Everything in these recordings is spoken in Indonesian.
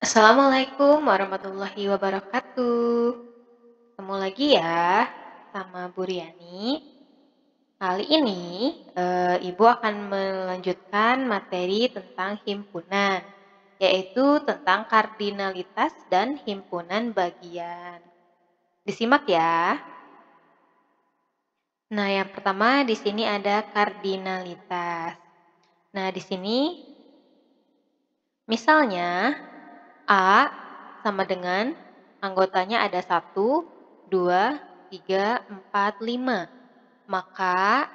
Assalamualaikum warahmatullahi wabarakatuh. Ketemu lagi ya sama Bu Riani. Kali ini Ibu akan melanjutkan materi tentang himpunan, yaitu tentang kardinalitas dan himpunan bagian. Disimak ya. Nah, yang pertama di sini ada kardinalitas. Nah, di sini misalnya A sama dengan anggotanya ada 1, 2, 3, 4, 5. Maka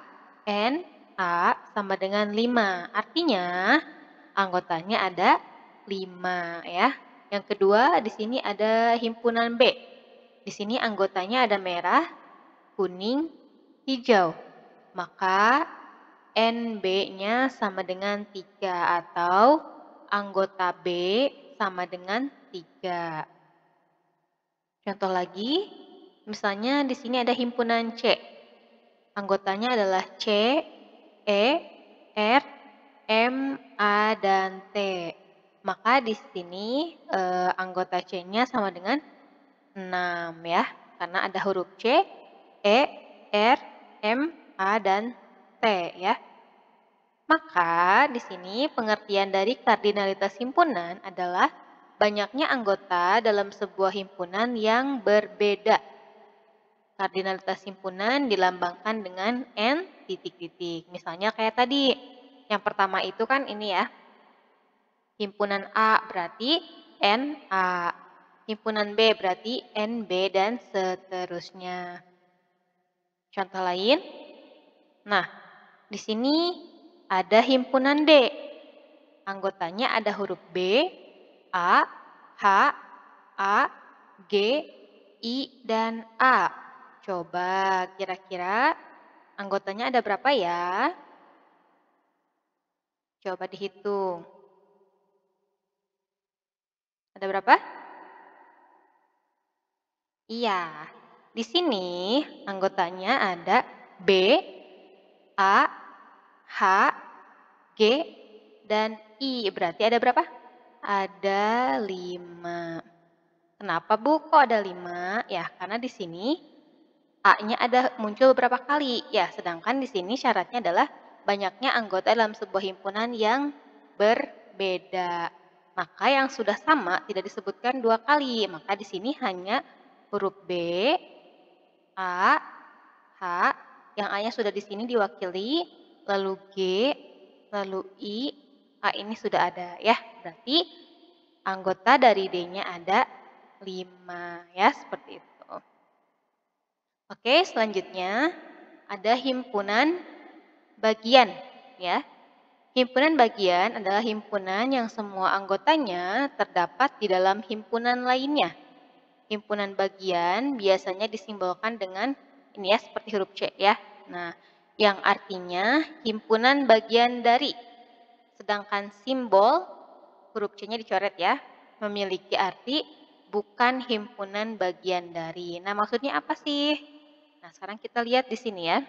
NA sama dengan 5. Artinya anggotanya ada 5 ya. Yang kedua di sini ada himpunan B. Di sini anggotanya ada merah, kuning, hijau. Maka NB-nya sama dengan 3 atau anggota B sama dengan 3. Contoh lagi, misalnya di sini ada himpunan C. Anggotanya adalah C, E, R, M, A, dan T. Maka di sini anggota C-nya sama dengan 6 ya. Karena ada huruf C, E, R, M, A, dan T ya. Maka di sini pengertian dari kardinalitas himpunan adalah banyaknya anggota dalam sebuah himpunan yang berbeda. Kardinalitas himpunan dilambangkan dengan N titik-titik. Misalnya kayak tadi, yang pertama itu kan ini ya, himpunan A berarti NA, himpunan B berarti NB, dan seterusnya. Contoh lain, nah di sini ada himpunan D. Anggotanya ada huruf B, A, H, A, G, I, dan A. Coba kira-kira anggotanya ada berapa ya? Coba dihitung. Ada berapa? Iya. Di sini anggotanya ada B, A, H, G, dan I. Berarti ada berapa? Ada 5. Kenapa Bu kok ada 5? Ya, karena di sini A-nya ada muncul beberapa kali. Ya, sedangkan di sini syaratnya adalah banyaknya anggota dalam sebuah himpunan yang berbeda. Maka yang sudah sama tidak disebutkan 2 kali. Maka di sini hanya huruf B, A, H, yang A-nya sudah di sini diwakili, lalu G, lalu I, A ini sudah ada ya. Berarti anggota dari D-nya ada 5 ya, seperti itu. Oke, selanjutnya ada himpunan bagian ya. Himpunan bagian adalah himpunan yang semua anggotanya terdapat di dalam himpunan lainnya. Himpunan bagian biasanya disimbolkan dengan ini ya, seperti huruf C ya. Nah, yang artinya himpunan bagian dari. Sedangkan simbol huruf C-nya dicoret ya, memiliki arti bukan himpunan bagian dari. Nah, maksudnya apa sih? Nah, sekarang kita lihat di sini ya.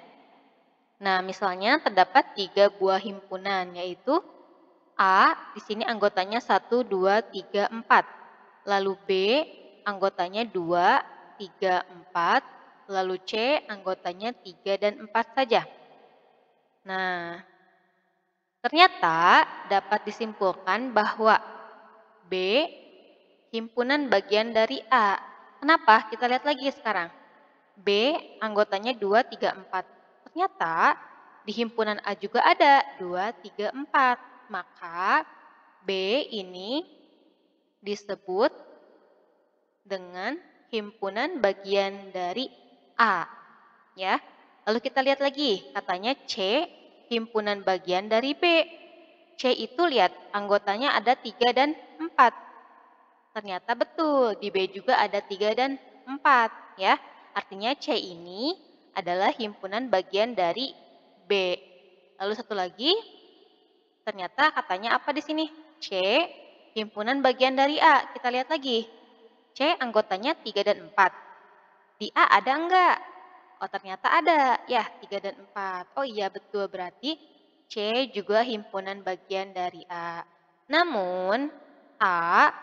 Nah, misalnya terdapat 3 buah himpunan, yaitu A, di sini anggotanya 1, 2, 3, 4. Lalu B, anggotanya 2, 3, 4. Lalu C, anggotanya 3 dan 4 saja. Nah, ternyata dapat disimpulkan bahwa B, himpunan bagian dari A. Kenapa? Kita lihat lagi sekarang. B, anggotanya 2, 3, 4. Ternyata di himpunan A juga ada 2, 3, 4. Maka B ini disebut dengan himpunan bagian dari A. Ya. Lalu kita lihat lagi, katanya C, himpunan bagian dari B. C itu lihat, anggotanya ada 3 dan 4. Ternyata betul, di B juga ada 3 dan 4. Ya. Artinya C ini adalah himpunan bagian dari B. Lalu satu lagi, ternyata katanya apa di sini? C, himpunan bagian dari A. Kita lihat lagi. C anggotanya 3 dan 4. Di A ada enggak? Oh, ternyata ada. Ya, 3 dan 4. Oh iya, betul. Berarti C juga himpunan bagian dari A. Namun, A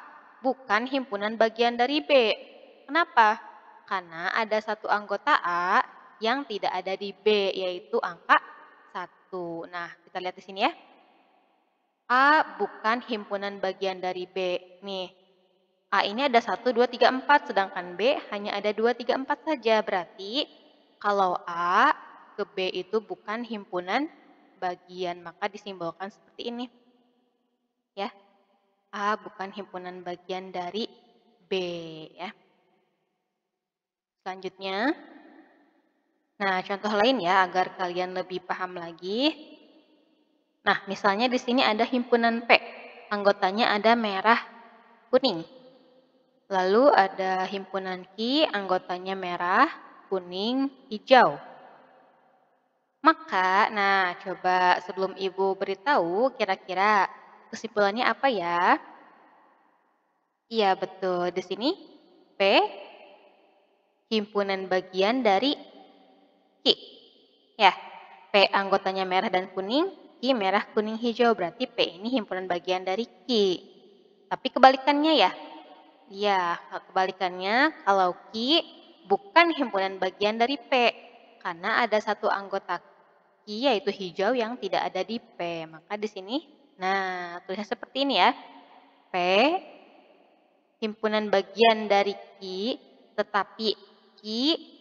bukan himpunan bagian dari B. Kenapa? Karena ada satu anggota A yang tidak ada di B, yaitu angka 1. Nah, kita lihat di sini ya. A bukan himpunan bagian dari B. Nih, A ini ada 1, 2, 3, 4, sedangkan B hanya ada 2, 3, 4 saja. Berarti kalau A ke B itu bukan himpunan bagian, maka disimbolkan seperti ini. Ya, A bukan himpunan bagian dari B. Ya. Selanjutnya, nah contoh lain ya agar kalian lebih paham lagi. Nah, misalnya di sini ada himpunan P. Anggotanya ada merah, kuning. Lalu ada himpunan Q, anggotanya merah, kuning, hijau. Maka, nah coba sebelum Ibu beritahu kira-kira kesimpulannya apa ya? Iya betul, di sini P himpunan bagian dari Q. Ya, P anggotanya merah dan kuning, Q merah, kuning, hijau. Berarti P ini himpunan bagian dari Q. Tapi kebalikannya ya. Iya, kebalikannya kalau Q bukan himpunan bagian dari P. Karena ada satu anggota Q yaitu hijau yang tidak ada di P. Maka di sini, nah tulisnya seperti ini ya. P himpunan bagian dari Q, tetapi Q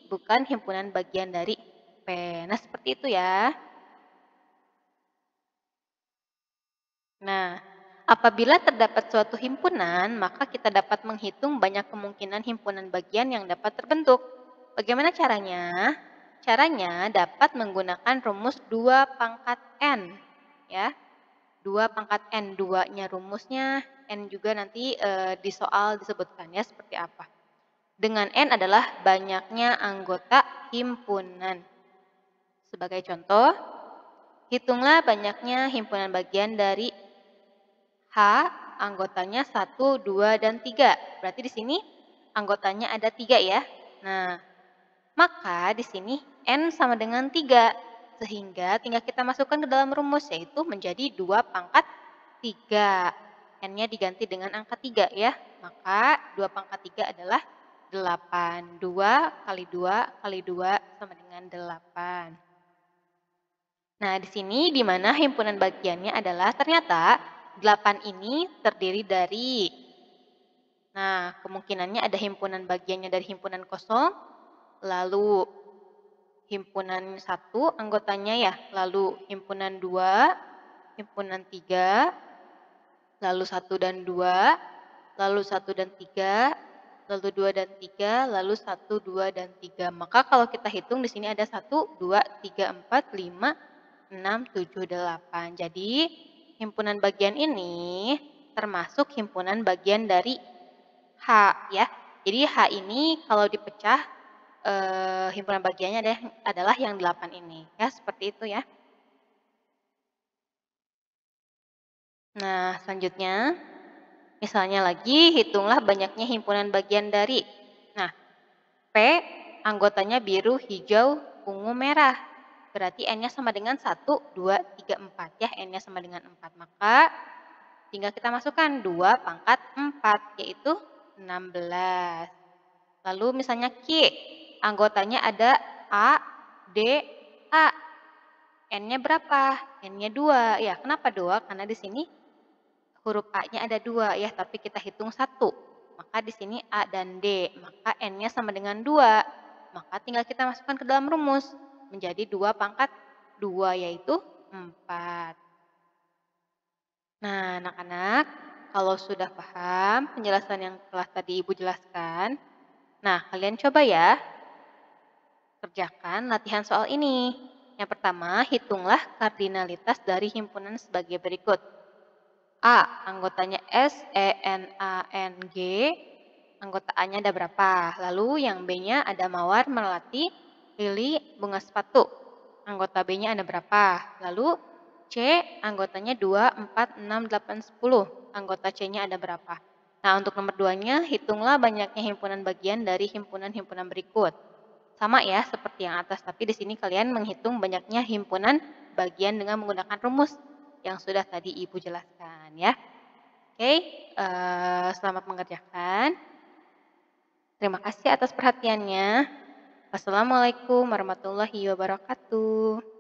bukan himpunan bagian dari P. Nah, seperti itu ya. Nah, apabila terdapat suatu himpunan, maka kita dapat menghitung banyak kemungkinan himpunan bagian yang dapat terbentuk. Bagaimana caranya? Caranya dapat menggunakan rumus 2 pangkat N. Ya, 2 pangkat N, 2-nya rumusnya, N juga nanti di soal disebutkan ya seperti apa. Dengan N adalah banyaknya anggota himpunan. Sebagai contoh, hitunglah banyaknya himpunan bagian dari H, anggotanya 1, 2, dan 3. Berarti di sini anggotanya ada 3 ya. Nah, maka di sini N sama dengan 3. Sehingga tinggal kita masukkan ke dalam rumus, yaitu menjadi 2 pangkat 3. N-nya diganti dengan angka 3 ya. Maka 2 pangkat 3 adalah 8. 2 kali 2 kali 2 sama dengan 8. Nah, di sini di mana himpunan bagiannya adalah ternyata 8 ini terdiri dari, nah kemungkinannya ada himpunan bagiannya dari himpunan kosong, lalu himpunan 1 anggotanya ya, lalu himpunan 2, himpunan 3, lalu 1 dan 2, lalu 1 dan 3, lalu 2 dan 3, lalu 1, 2, dan 3. Maka kalau kita hitung di sini ada 1, 2, 3, 4, 5, 6, 7, 8. Jadi himpunan bagian ini termasuk himpunan bagian dari H ya. Jadi H ini kalau dipecah himpunan bagiannya adalah yang 8 ini ya, seperti itu ya. Nah, selanjutnya misalnya lagi hitunglah banyaknya himpunan bagian dari. Nah, P anggotanya biru, hijau, ungu, merah. Berarti N-nya sama dengan 1, 2, 3, 4 ya. N-nya sama dengan 4. Maka tinggal kita masukkan 2 pangkat 4 yaitu 16. Lalu misalnya Q, anggotanya ada A, D, A. N-nya berapa? N-nya 2. Ya, kenapa 2? Karena di sini huruf A-nya ada 2 ya, tapi kita hitung 1. Maka di sini A dan D, maka N-nya sama dengan 2. Maka tinggal kita masukkan ke dalam rumus, menjadi 2 pangkat 2 yaitu 4. Nah, anak-anak, kalau sudah paham penjelasan yang telah tadi Ibu jelaskan, nah kalian coba ya kerjakan latihan soal ini. Yang pertama, hitunglah kardinalitas dari himpunan sebagai berikut. A, anggotanya S, E, N, A, N, G. Anggota A-nya ada berapa? Lalu yang B-nya ada mawar, melati, lili, bunga sepatu. Anggota B-nya ada berapa? Lalu C, anggotanya 2, 4, 6, 8, 10. Anggota C-nya ada berapa? Nah, untuk nomor 2-nya, hitunglah banyaknya himpunan bagian dari himpunan-himpunan berikut. Sama ya, seperti yang atas, tapi di sini kalian menghitung banyaknya himpunan bagian dengan menggunakan rumus yang sudah tadi Ibu jelaskan ya. Oke, selamat mengerjakan. Terima kasih atas perhatiannya. Wassalamualaikum warahmatullahi wabarakatuh.